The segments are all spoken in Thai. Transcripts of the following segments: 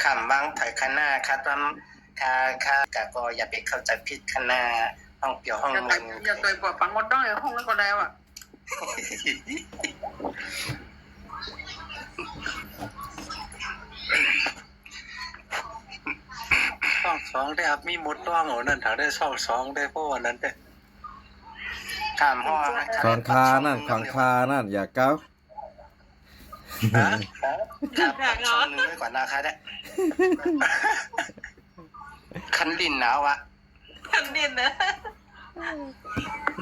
คำวางไผ่คณะคาดว่าค่ก็อย่าไปเข้าใจผิดคณะห้องเปียวห้องมึงอย่าเคยบอกปังมดต้องห้องแล้วก็แล้วอ่ะช่องสองได้ครับมีมดต้องเอานั่นถ้าได้ช่องสองได้เพราะวันนั้นเด้ถามพ่อขอนคานั่นอย่าเก้าครับช่องนึงไว้ก่อนนะคะเนี่ยคันดินหนาวะคันดินนะ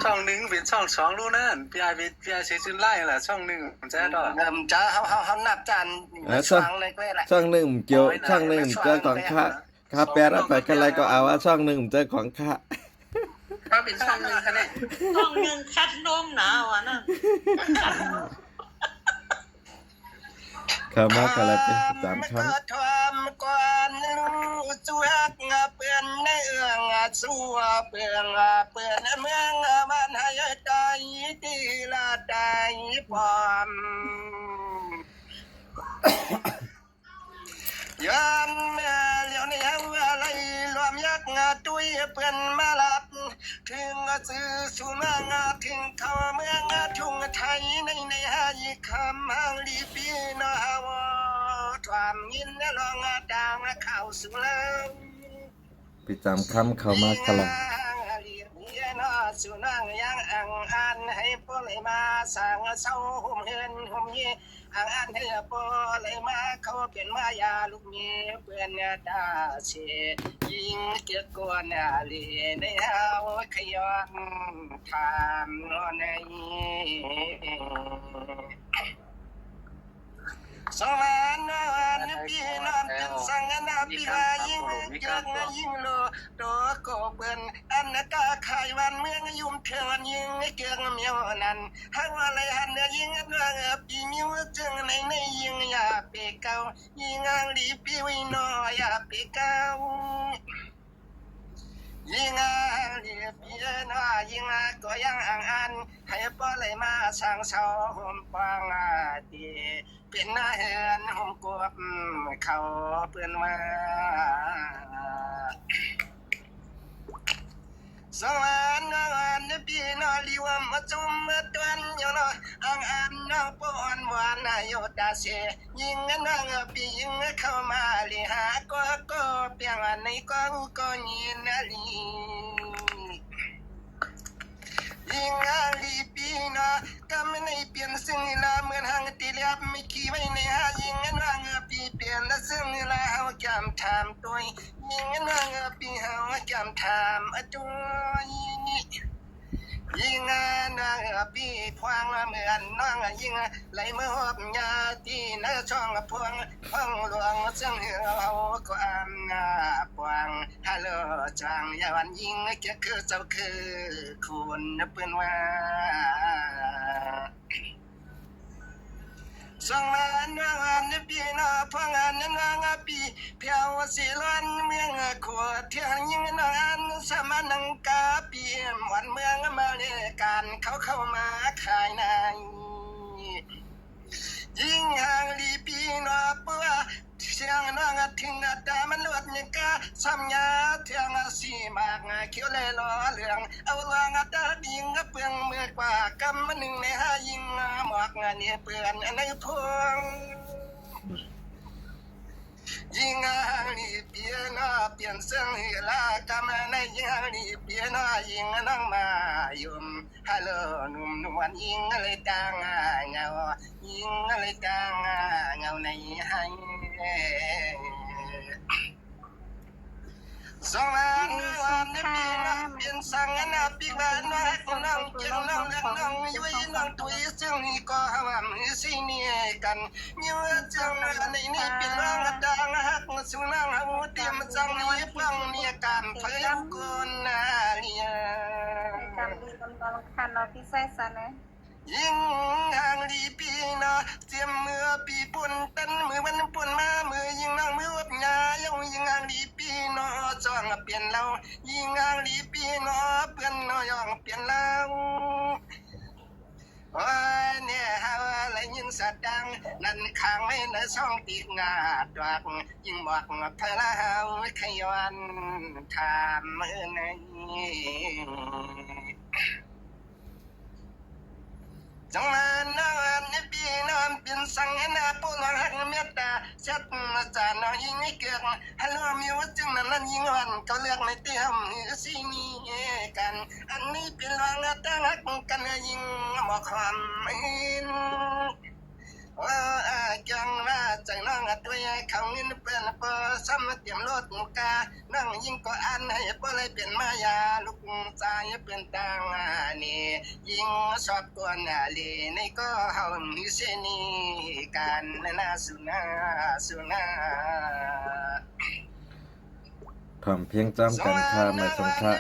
ช่องหนึ่งเป็นช่องสองรู้นั่นพี่ไอเสียจุนไล่แหละช่องหนึ่งผมจะต่อจะเขานับจานช่องเลยก็แหละช่องหนึ่งเกี่ยวช่องหนึ่งเจอของข้าแปลรับไปกันอะไรก็เอาว่าช่องหนึ่งเจอของข้าก็เป็นช่องหนึ่งคะเนี่ยช่องหนึ่งคัดนมหนาวะน่ะข้ามากันอะไรเป็นสามชั้นทวามกวนจวกเปื่อนในเอื้องสัวเปื่อนเมืองบ้านให้ได้ตีละได้พร้อมยันแม่เลี้ยวในอะไรรวมยักตุ้ยเปื่อนมาลับถึงซื้อสุมางถึงเข้าเมืองทุ่งไทยในหายคำหางลีปีนาวความยินลองดาวเข้าสู่แล้วพี่จำคำเข้ามาตลอดสุนังยังอันให้พวกเลยมาสั่งเศร้าหุ่มเฮินหุ่มยี่อันให้พวกเลยมาเขาเป็นมายาลูกเมียเพื่อนดาเสียยิงเกี่ยวกับลีในเฮาขย้อนทำนอนในสวรรค์พี่น้องเป็นสังนาพี่ว่ายิ่งเกินยิ่งโลโตโกเปิ้นอันกาขายวันเมืองยุ่มเถื่อนยิ่งเกินเมียวนั้นหากว่าอะไรหันยิ่งเรื่องปีมิวจึงในยิ่งอยากไปเก่ายิ่งลีพี่วินออยากไปเก่ายิ่งลีพี่น้อยิ่งก็ยังอันให้ป้อเลยมาสั่งเสาห่มปังดีเป็นหน้าเฮือนห่มกวบเขาเปื้อนมาสวรรค์พี่น้อลิวมาจุ่มตวนอยู่น้ออันน้องป้อนหวานโยดาเสยิงน้องพี่ยิงเข้ามาลิหาก็เปียงในก็ยินลียิงลีปีนะก็ไม่ในเปลี่ยนซึ่งลาเหมือนหางตีเลียบไม่ขี้ไว้ในหายิงนางปีเปลี่ยนและซึ่งลาเฮาจำถามตัวยิงนางปีเฮาจำถามตัวยิงนางปีพวงเหมือนน้องยิงไหลเมื่อหอบยาที่ในช่องพวงห้องหลวงซึ่งเราก็อำนาปวงฮัลโหลจังยาวันยิงก็คือเจ้าคือคุณเปื้อนว่าสองวันปีน้อพวงนางปีเพียวสิลันเมืองขวดเที่ยงยิงนางสมานังกาปีวันเมืองมาเลการเข้ามาขายนายยิงห่างลีปีน้อเปื้อเสียงน้องถึงดามันลวดยังกะซ้ำยาเที่ยงสีมากเขียวเลยล้อเหลืองเอาลางตาดิงเปลืองเมื่อกว่ากำมันหนึ่งในห้ายิงหมอกเนี่ยเปื่อนในพวงยิงลีเปียน้อเปลี่ยนเสียงลากำในยิงลีเปียน้อยิงน้องมายุ่มฮัลโหลหนุ่มนวลยิงเลยจางเงายิงเลยจางเงาในให้สองวันปีน้ำเปลี่ยนสังนาปีบ้านน้องเจียงน้องเลี้ยงน้องยุ้ยน้องตุยซึ่งนี่ก็หวานสิเนี่ยกันยิ้มเจ้าในนี่เป็นน้องดังหักสุนังหูเตรียมจังนี่ฟังเนี่ยการพยกุนนาเลียการดีกำลังคันเราพี่ใส่ซะนะยิงห่างลีปีน้อเจียมมือปีปุ่นตันมือมันปุ่นมามือยิงน้องมือวับยายังยิงห่างลีปีน้อจ้องเปลี่ยนเรายิงห่างลีปีน้อเปลี่ยนน้อยองเปลี่ยนเราเนี่ยฮาอะไรยินส ดังนั่นข้างไม่ในช่องตีงาดวักยิ่งบอกพระลาวขย้อนถามเมื่อไหนจังมาน้องนี่พี่น้องเป็นสังเนาปูนหักเมตตาเช็ดจานน้องยิ่งไม่เกินฮัลโหลมีว่าจึงนั้นยิ่งวันเขาเลือกในเตี้ยมสีนี้กันอันนี้เป็นรางตั้งหักกันยิ่งหมอกความอินว่าจังว่าใจน้องตัวใหญ่เขาเงินเป็นเปอร์ซ้ำเตรียมรถมุกานั่งยิ่งก็อันให้บ่เลยเป็นมายาลูกใจเป็นต่างนี่ยิ่งชอบกวนลีนี่ก็เฮามีเสนีกันนาสุนาทำเพียงจำกันค่าไม่สงค่า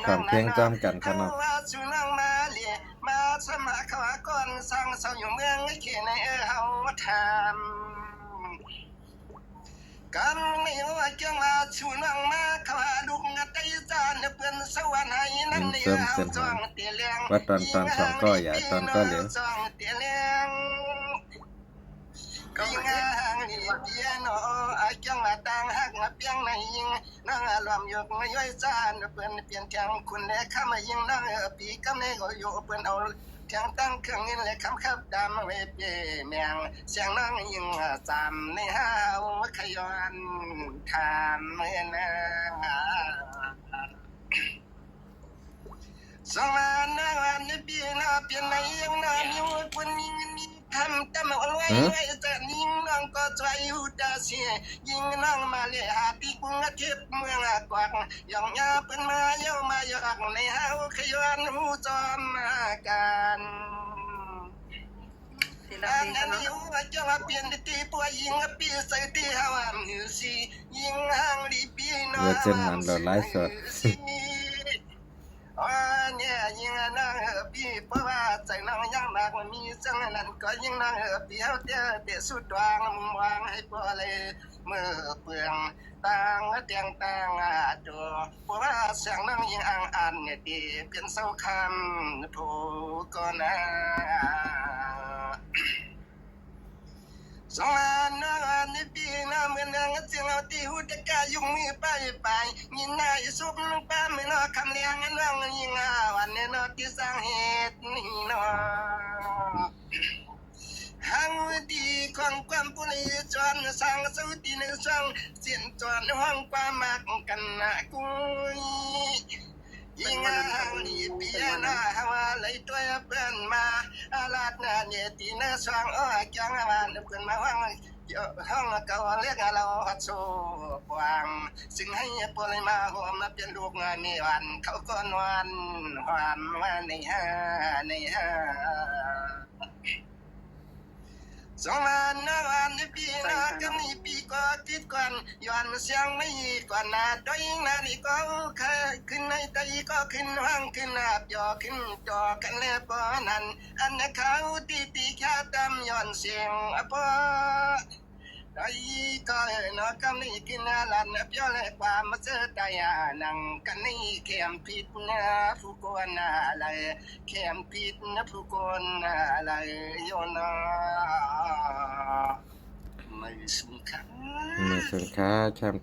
ทำเพียงจำกันขนาดมาสมัครเขาก่อนสร้างเสาอยู่เมืองเขตในเฮาทำกันไม่ว่าจังว่าชูนังมาเขาลูกงัดใจจานเปิ้นสวรรค์ให้นั่นเดียวจ้องเตียเลี้ยง ว่าตอนสองก็อย่าตอนก็เหลว จ้องเตียเลี้ยงก็ยังนี่เปียโนจังว่าต่างหักเปียงในยิงนั่งรวมอยู่ไม่ย่อยจานเปิ้นเปลี่ยนจังคุณและข้ามายิงนั่งปีกำในก็อยู่เปิ้นเอาเทียงตั้งเครื่องนี้เลยคำขับดำเวเปแมงเสียงนั่งยิงจำในห้าวขย้อนทานเมื่อนาสองวันนวันนี้ปีน่าเปลี่ยนในยังน่ามีวันนี้ทำแต่มาไว้จะยิงน้องก็ใจอุดาเสียยิงน้องมาเลยหาปีกุงเทพเมืองกวางย่องยาเป็นมาเย้ามาหยอกในห้าวขย้อนหูจอมมากันอันนี้ว่าจะมาเปลี่ยนตีปัวยิงปีใส่ตีหาวมือสียิงห่างลีปีน้องเนี่ยยิงนั่งพี่เพราะว่าใจน้องยังมากมันมีจังนั้นก็ยิงนั่งพี่เขาเตะสุดวางมึงวางให้พอเลยเมื่อเปลืองต่างเตียงต่างตัวเพราะว่าเสียงนั่งยิงอ่านเนี่ยดีเป็นเสาคำผู้ก็น่าสองน้องนี่ปีน้ำเงินเงินเสียงเอาตีหูตะกายุ่งมือไปยินหน้าอีสุบลงป้าไม่นอคำเลี้ยงน้องยิงวันนี้นอที่สร้างเหตุนี่นอหังดีของความปุริจวนสร้างสุติในสร้างเสียนจวนห้องความมากกันนะกุยยิงลีเปียนาฮาวาเลยตัวเปิ้นมาอาลาดนาเนตีนาสว่างจังมาเปิ้นมาว่างห้องเก่าเรียกเราฮัดโซปวางซึ่งให้ปลมาหอมมาเป็นลูกงานนี่วันเขาก็นวันหวานมาในห้าสองวันนวันนี้ปีนาก็มีปีก็ติดก่อนย้อนเสียงไม่ก่อนนาตัวยิงนาดีก็ขึ้นในตะยีก็ขึ้นห้างขึ้นอาบยอขึ้นจอกันแล้วปอนั้นอันนั้นเขาตีแค่ตำย้อนเสียงปอตะยีก็นอกำนี้กินลันเปียวเลยความมาเจอตายนังกันนี่เข็มผิดนะผู้กวนอะไรเข็มผิดนะผู้กวนอะไรโยนาไม่สำคัญ ไม่สงค่าแชมป์